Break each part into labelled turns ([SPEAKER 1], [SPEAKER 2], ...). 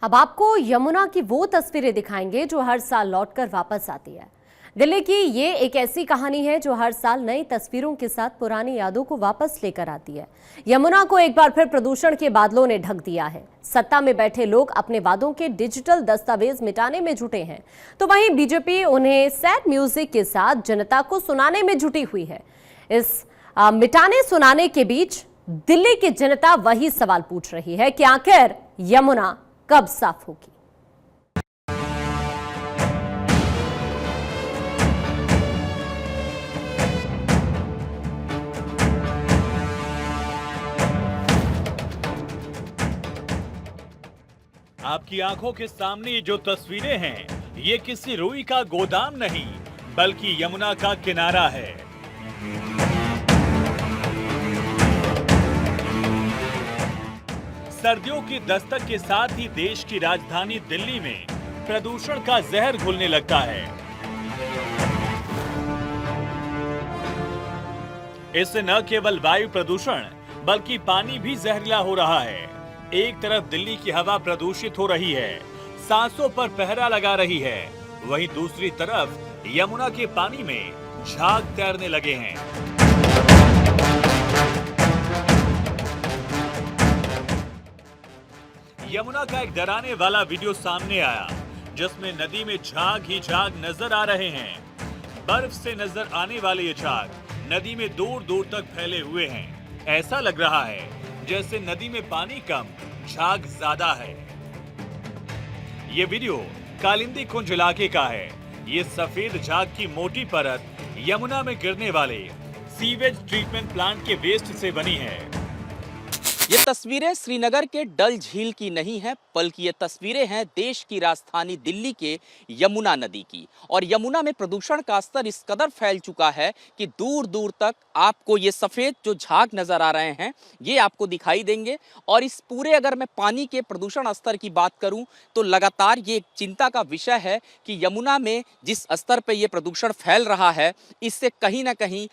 [SPEAKER 1] अब आपको यमुना की वो तस्वीरें दिखाएंगे जो हर साल लौटकर वापस आती है। दिल्ली की ये एक ऐसी कहानी है जो हर साल नई तस्वीरों के साथ पुरानी यादों को वापस लेकर आती है। यमुना को एक बार फिर प्रदूषण के बादलों ने ढक दिया है। सत्ता में बैठे लोग अपने वादों के डिजिटल दस्तावेज मिटाने में जुटे हैं, तो वहीं बीजेपी उन्हें सैड म्यूजिक के साथ जनता को सुनाने में जुटी हुई है। इस मिटाने सुनाने के बीच दिल्ली की जनता वही सवाल पूछ रही है कि आखिर यमुना कब साफ होगी।
[SPEAKER 2] आपकी आंखों के सामने ये जो तस्वीरें हैं, ये किसी रुई का गोदाम नहीं बल्कि यमुना का किनारा है। सर्दियों की दस्तक के साथ ही देश की राजधानी दिल्ली में प्रदूषण का जहर घुलने लगता है। इससे न केवल वायु प्रदूषण बल्कि पानी भी जहरीला हो रहा है। एक तरफ दिल्ली की हवा प्रदूषित हो रही है, सांसों पर पहरा लगा रही है, वहीं दूसरी तरफ यमुना के पानी में झाग तैरने लगे हैं। यमुना का एक डराने वाला वीडियो सामने आया जिसमें नदी में झाग ही झाग नजर आ रहे हैं। बर्फ से नजर आने वाले ये झाग नदी में दूर दूर तक फैले हुए हैं। ऐसा लग रहा है जैसे नदी में पानी कम, झाग ज्यादा है। ये वीडियो कालिंदी कुंज इलाके का है। ये सफेद झाग की मोटी परत यमुना में गिरने वाले सीवेज ट्रीटमेंट प्लांट के वेस्ट से बनी है।
[SPEAKER 3] ये तस्वीरें श्रीनगर के डल झील की नहीं है, बल्कि ये तस्वीरें हैं देश की राजधानी दिल्ली के यमुना नदी की। और यमुना में प्रदूषण का स्तर इस कदर फैल चुका है कि दूर दूर तक आपको ये सफ़ेद जो झाग नज़र आ रहे हैं ये आपको दिखाई देंगे। और इस पूरे अगर मैं पानी के प्रदूषण स्तर की बात करूं तो लगातार ये एक चिंता का विषय है कि यमुना में जिस स्तर पर यह प्रदूषण फैल रहा है, इससे कहीं ना कहीं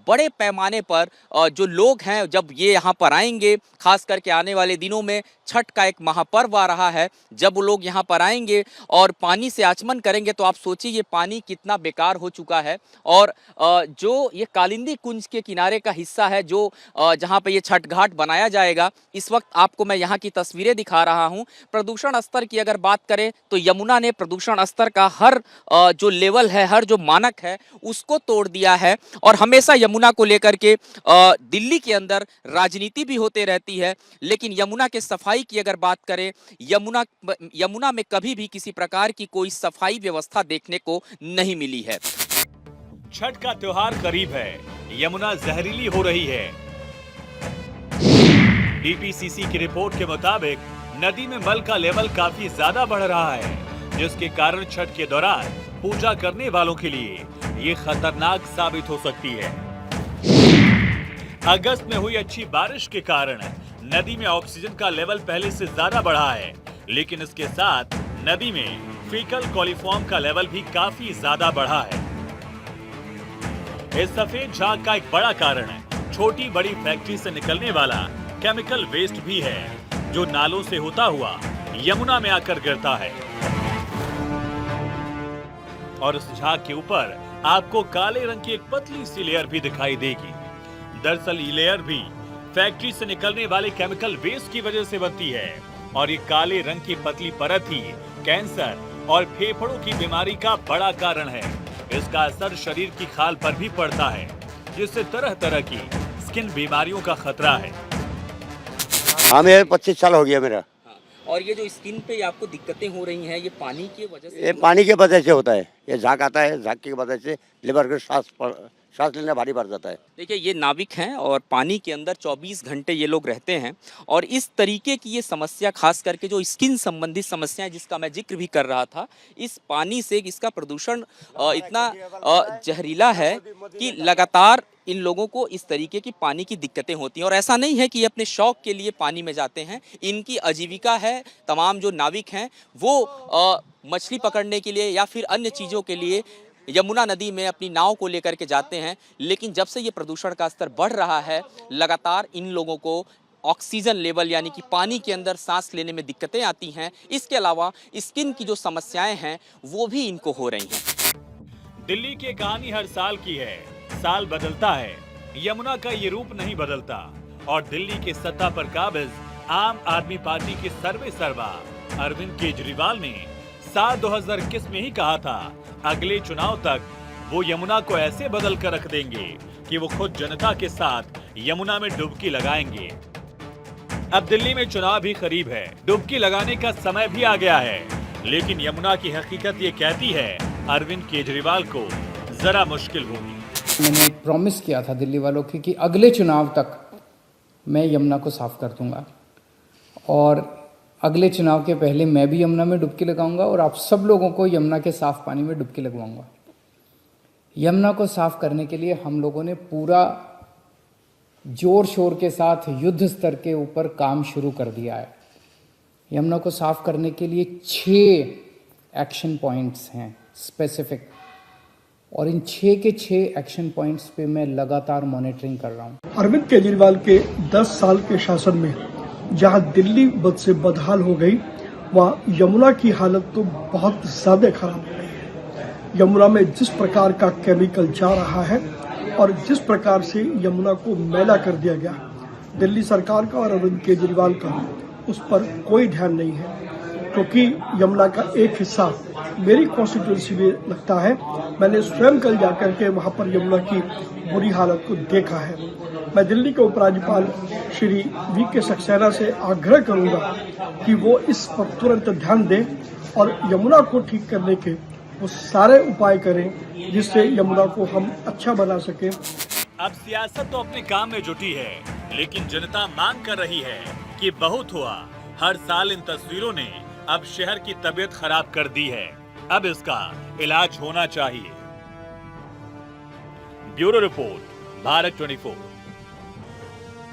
[SPEAKER 3] बड़े पैमाने पर जो लोग हैं जब ये यहाँ पर आएंगे, खास करके आने वाले दिनों में छठ का एक महापर्व आ रहा है, जब लोग यहाँ पर आएंगे और पानी से आचमन करेंगे तो आप सोचिए ये पानी कितना बेकार हो चुका है। और जो ये कालिंदी कुंज के किनारे का हिस्सा है जो जहाँ पे ये छठ घाट बनाया जाएगा, इस वक्त आपको मैं यहाँ की तस्वीरें दिखा रहा हूँ। प्रदूषण स्तर की अगर बात करें तो यमुना ने प्रदूषण स्तर का हर जो लेवल है, हर जो मानक है उसको तोड़ दिया है। और हमेशा यमुना को लेकर के दिल्ली के अंदर राजनीति भी होते रहती है, लेकिन यमुना के सफाई की अगर बात करें, यमुना में कभी भी किसी प्रकार की कोई सफाई व्यवस्था देखने को नहीं मिली है।
[SPEAKER 2] छठ का त्योहार करीब है, यमुना जहरीली हो रही है। डीपीसीसी की रिपोर्ट के मुताबिक नदी में मल का लेवल काफी ज्यादा बढ़ रहा है, जिसके कारण छठ के दौरान पूजा करने वालों के लिए ये खतरनाक साबित हो सकती है। अगस्त में हुई अच्छी बारिश के कारण नदी में ऑक्सीजन का लेवल पहले से ज्यादा बढ़ा है, लेकिन इसके साथ नदी में फीकल कोलिफॉर्म का लेवल भी काफी ज्यादा बढ़ा है। इस सफेद झाग का एक बड़ा कारण छोटी बड़ी फैक्ट्री से निकलने वाला केमिकल वेस्ट भी है, जो नालों से होता हुआ यमुना में आकर गिरता है। और इस झाग के ऊपर आपको काले रंग की एक पतली सी लेयर भी दिखाई देगी। दरअसल ये लेयर भी फैक्ट्री से निकलने वाले केमिकल वेस्ट की वजह से बनती है। और ये काले रंग की पतली परत ही कैंसर और फेफड़ों की बीमारी का बड़ा कारण है। इसका असर शरीर की खाल पर भी पड़ता है, जिससे तरह तरह की स्किन बीमारियों का खतरा है।
[SPEAKER 4] हाँ, मेरे 25 साल हो गया मेरा।
[SPEAKER 3] और ये जो स्किन पे आपको दिक्कतें हो रही हैं, ये पानी की वजह से?
[SPEAKER 4] ये पानी के वजह से होता है। ये झाग आता है, झाग की वजह से लिवर का सांस लेना भारी पड़ जाता है।
[SPEAKER 3] देखिए ये नाविक हैं और पानी के अंदर 24 घंटे ये लोग रहते हैं। और इस तरीके की ये समस्या, खास करके जो स्किन संबंधित समस्याएं जिसका मैं जिक्र भी कर रहा था, इस पानी से इसका प्रदूषण इतना जहरीला है कि लगातार इन लोगों को इस तरीके की पानी की दिक्कतें होती हैं। और ऐसा नहीं है कि ये अपने शौक के लिए पानी में जाते हैं, इनकी आजीविका है। तमाम जो नाविक हैं वो मछली पकड़ने के लिए या फिर अन्य चीज़ों के लिए यमुना नदी में अपनी नाव को लेकर के जाते हैं। लेकिन जब से ये प्रदूषण का स्तर बढ़ रहा है, लगातार इन लोगों को ऑक्सीजन लेवल यानी कि पानी के अंदर सांस लेने में दिक्कतें आती हैं। इसके अलावा स्किन की जो समस्याएं हैं वो भी इनको हो रही हैं।
[SPEAKER 2] दिल्ली की कहानी हर साल की है, साल बदलता है, यमुना का ये रूप नहीं बदलता और दिल्ली के सत्ता पर काबिज आम आदमी पार्टी के सर्वे सर्वा अरविंद केजरीवाल ने साल 2021 में ही कहा था अगले चुनाव तक वो यमुना को ऐसे बदल कर रख देंगे कि वो खुद जनता के साथ यमुना में डुबकी लगाएंगे। अब दिल्ली में चुनाव भी करीब है, डुबकी लगाने का समय भी आ गया है, लेकिन यमुना की हकीकत ये कहती है अरविंद केजरीवाल को जरा मुश्किल होगी।
[SPEAKER 5] मैंने एक प्रॉमिस किया था दिल्ली वालों की कि अगले चुनाव तक मैं यमुना को साफ कर दूंगा और अगले चुनाव के पहले मैं भी यमुना में डुबकी लगाऊंगा और आप सब लोगों को यमुना के साफ पानी में डुबकी लगवाऊंगा। यमुना को साफ करने के लिए हम लोगों ने पूरा जोर शोर के साथ युद्ध स्तर के ऊपर काम शुरू कर दिया है। यमुना को साफ करने के लिए 6 एक्शन पॉइंट्स हैं स्पेसिफिक, और इन 6 के 6 एक्शन पॉइंट्स पे मैं लगातार मॉनिटरिंग कर रहा हूँ।
[SPEAKER 6] अरविंद केजरीवाल के 10 साल के शासन में जहां दिल्ली बद से बदहाल हो गई, वहां यमुना की हालत तो बहुत ज्यादा खराब हो गई है। यमुना में जिस प्रकार का केमिकल जा रहा है और जिस प्रकार से यमुना को मैला कर दिया गया, दिल्ली सरकार का और अरविंद केजरीवाल का उस पर कोई ध्यान नहीं है, क्योंकि यमुना का एक हिस्सा मेरी कॉन्स्टिट्यूंसी में लगता है। मैंने स्वयं कल जाकर के वहां पर यमुना की बुरी हालत को देखा है। मैं दिल्ली के उपराज्यपाल श्री वी.के. सक्सेना से आग्रह करूंगा कि वो इस पर तुरंत ध्यान दें और यमुना को ठीक करने के वो सारे उपाय करें जिससे यमुना को हम अच्छा बना सकें।
[SPEAKER 2] अब सियासत तो अपने काम में जुटी है, लेकिन जनता मांग कर रही है कि बहुत हुआ। हर साल इन तस्वीरों ने अब शहर की तबीयत खराब कर दी है, अब इसका इलाज होना चाहिए। Bureau report, Bharat 24।